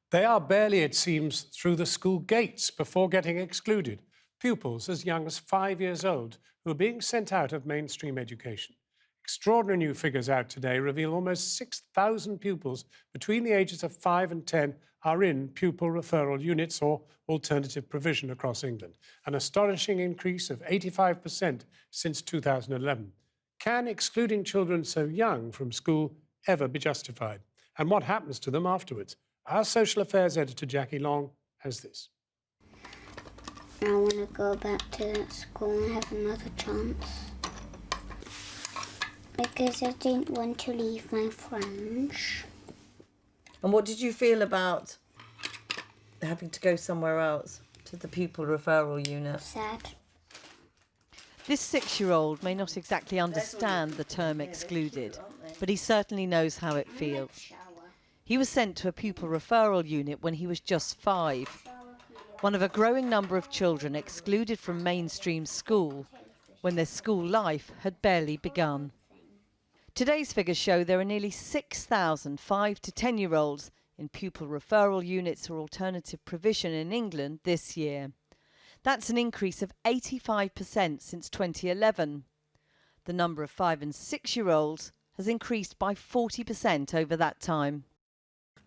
They are barely, it seems, through the school gates before getting excluded. Pupils as young as 5 years old who are being sent out of mainstream education. Extraordinary new figures out today reveal almost 6,000 pupils between the ages of 5 and 10 are in pupil referral units or alternative provision across England, an astonishing increase of 85% since 2011. Can excluding children so young from school ever be justified? And what happens to them afterwards? Our social affairs editor, Jackie Long, has this. I want to go back to that school and have another chance. Because I didn't want to leave my friends. And what did you feel about having to go somewhere else, to the pupil referral unit? Sad. This 6-year-old may not exactly understand the term excluded, but he certainly knows how it feels. He was sent to a pupil referral unit when he was just 5, one of a growing number of children excluded from mainstream school when their school life had barely begun. Today's figures show there are nearly 6,000 5 to 10-year-olds in pupil referral units or alternative provision in England this year. That's an increase of 85% since 2011. The number of 5 and 6-year-olds has increased by 40% over that time.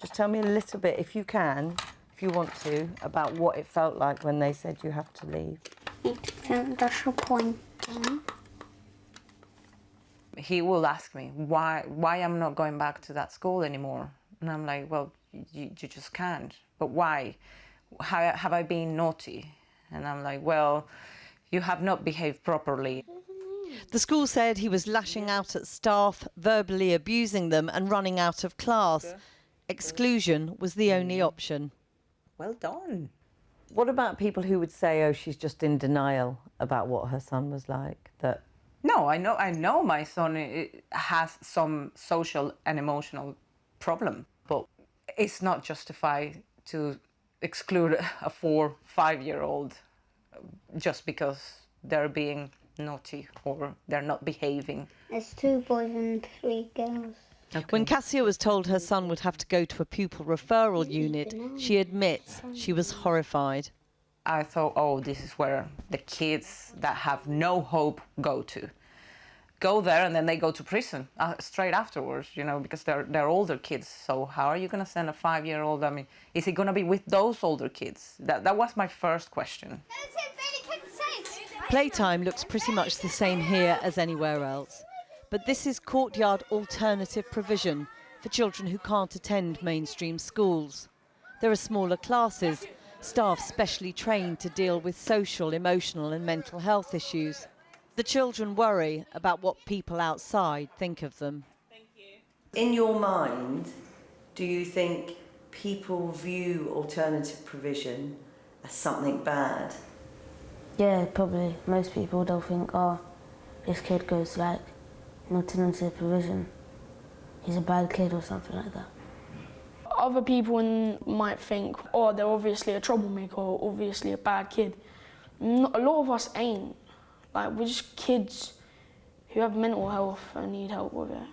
Just tell me a little bit, if you can, if you want to, about what it felt like when they said you have to leave. It felt disappointing. He will ask me why I'm not going back to that school anymore. And I'm like, well, you just can't. But why? Have I been naughty? And I'm like, well, you have not behaved properly. The school said he was lashing out at staff, verbally abusing them and running out of class. Exclusion was the only option. Well done. What about people who would say, oh, she's just in denial about what her son was like? That No, I know my son has some social and emotional problem, but it's not justified to exclude a 4, 5-year-old just because they're being naughty or they're not behaving. There's 2 boys and 3 girls. Okay. When Cassia was told her son would have to go to a pupil referral unit, she admits she was horrified. I thought, oh, this is where the kids that have no hope go to. Go there and then they go to prison straight afterwards, you know, because they're older kids. So how are you going to send a 5-year-old? I mean, is he going to be with those older kids? That was my first question. Playtime looks pretty much the same here as anywhere else. But this is courtyard alternative provision for children who can't attend mainstream schools. There are smaller classes, staff specially trained to deal with social, emotional and mental health issues. The children worry about what people outside think of them. in your mind, do you think people view alternative provision as something bad? Yeah, probably. Most people don't think, oh, this kid goes to like an alternative provision. He's a bad kid or something like that. Other people might think, oh, they're obviously a troublemaker or obviously a bad kid. A lot of us ain't. Like, we're just kids who have mental health and need help with it.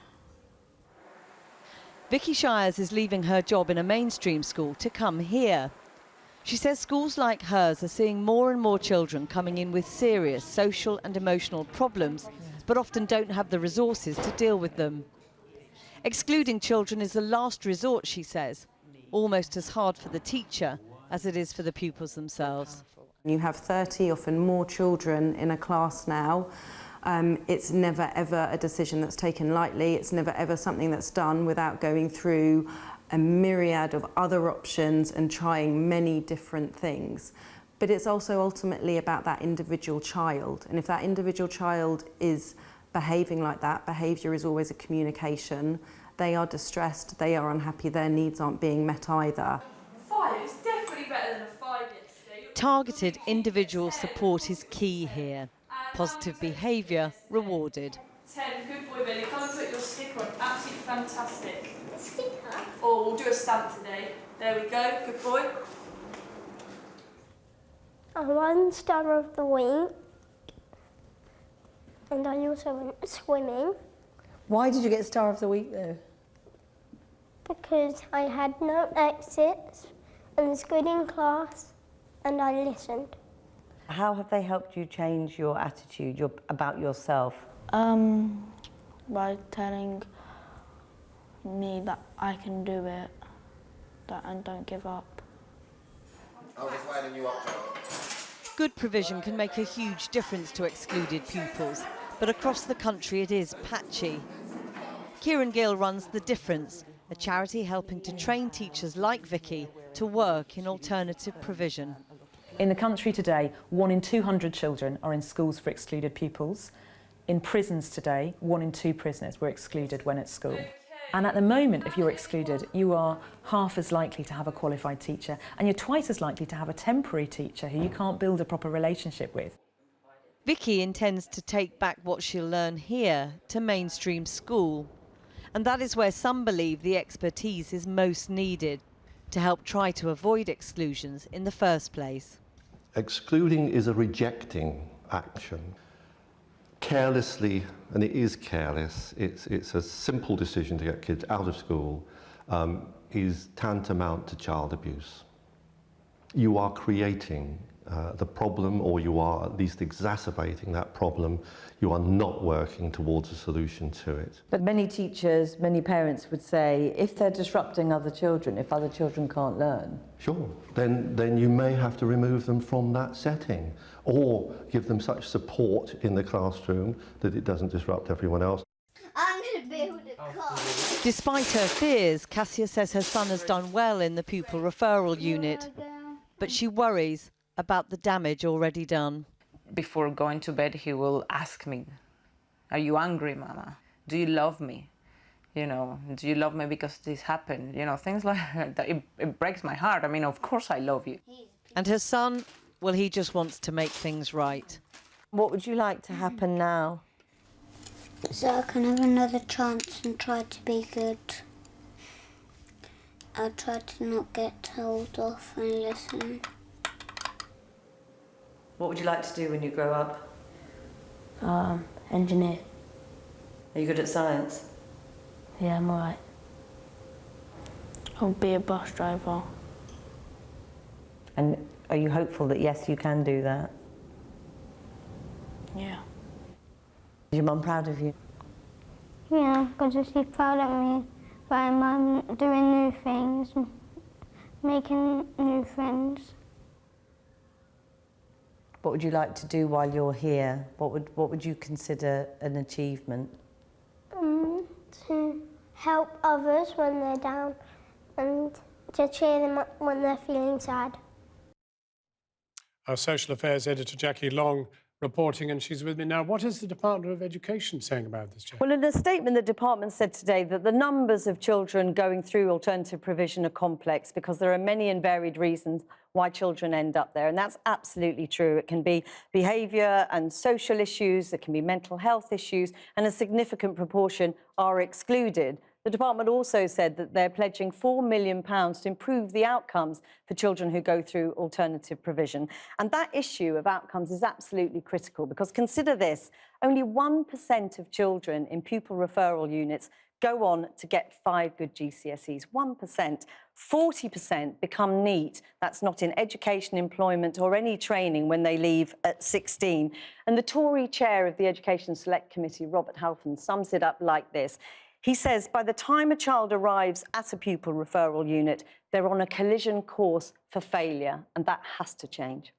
Vicky Shires is leaving her job in a mainstream school to come here. She says schools like hers are seeing more and more children coming in with serious social and emotional problems, but often don't have the resources to deal with them. Excluding children is the last resort, she says, almost as hard for the teacher as it is for the pupils themselves. You have 30, often more children in a class now. It's never ever a decision that's taken lightly. It's never ever something that's done without going through a myriad of other options and trying many different things. But it's also ultimately about that individual child. And if that individual child is behaving like that, behaviour is always a communication. They are distressed, they are unhappy, their needs aren't being met either. 5 is definitely better than a 5 yesterday. Targeted individual support is key here. Positive behaviour rewarded. 10, good boy Billy, come and put your sticker on, absolutely fantastic. A sticker? Or we'll do a stamp today. There we go, good boy. I won Star of the Week, and I also went swimming. Why did you get Star of the Week though? Because I had no exits and was good in class, and I listened. How have they helped you change your attitude about yourself? By telling me that I can do it, and don't give up. Good provision can make a huge difference to excluded pupils, but across the country it is patchy. Kieran Gill runs The Difference, a charity helping to train teachers like Vicky to work in alternative provision. In the country today, 1 in 200 children are in schools for excluded pupils. In prisons today, 1 in 2 prisoners were excluded when at school. And at the moment, if you're excluded, you are half as likely to have a qualified teacher, and you're twice as likely to have a temporary teacher who you can't build a proper relationship with. Vicky intends to take back what she'll learn here to mainstream school. And that is where some believe the expertise is most needed to help try to avoid exclusions in the first place. Excluding is a rejecting action. Carelessly, and it is careless, it's a simple decision to get kids out of school, is tantamount to child abuse. You are creating the problem, or you are at least exacerbating that problem. You are not working towards a solution to it. But many teachers, many parents would say, if they're disrupting other children, if other children can't learn. Sure, then you may have to remove them from that setting, or give them such support in the classroom that it doesn't disrupt everyone else. I'm going to build a car. Despite her fears, Cassia says her son has done well in the pupil referral unit, but she worries about the damage already done. Before going to bed, he will ask me, "Are you angry, Mama? Do you love me? You know, do you love me because this happened?" You know, things like that. It breaks my heart. I mean, of course I love you. And her son, well, he just wants to make things right. What would you like to happen now? So I can have another chance and try to be good. I'll try to not get told off and listen. What would you like to do when you grow up? Engineer. Are you good at science? Yeah, I'm alright. I'll be a bus driver. And are you hopeful that, yes, you can do that? Yeah. Is your mum proud of you? Yeah, because she's proud of me. But I'm doing new things, making new friends. What would you like to do while you're here? What would you consider an achievement? To help others when they're down and to cheer them up when they're feeling sad. Our Social Affairs Editor Jackie Long reporting, and she's with me now. What is the Department of Education saying about this, Jackie? Well, in a statement, the department said today that the numbers of children going through alternative provision are complex because there are many and varied reasons why children end up there, and that's absolutely true. It can be behaviour and social issues, it can be mental health issues, and a significant proportion are excluded. The department also said that they're pledging £4 million to improve the outcomes for children who go through alternative provision. And that issue of outcomes is absolutely critical because consider this, only 1% of children in pupil referral units go on to get 5 good GCSEs, 1%. 40% become NEET, that's not in education, employment or any training when they leave at 16. And the Tory chair of the Education Select Committee, Robert Halfon, sums it up like this. He says, by the time a child arrives at a pupil referral unit, they're on a collision course for failure, and that has to change.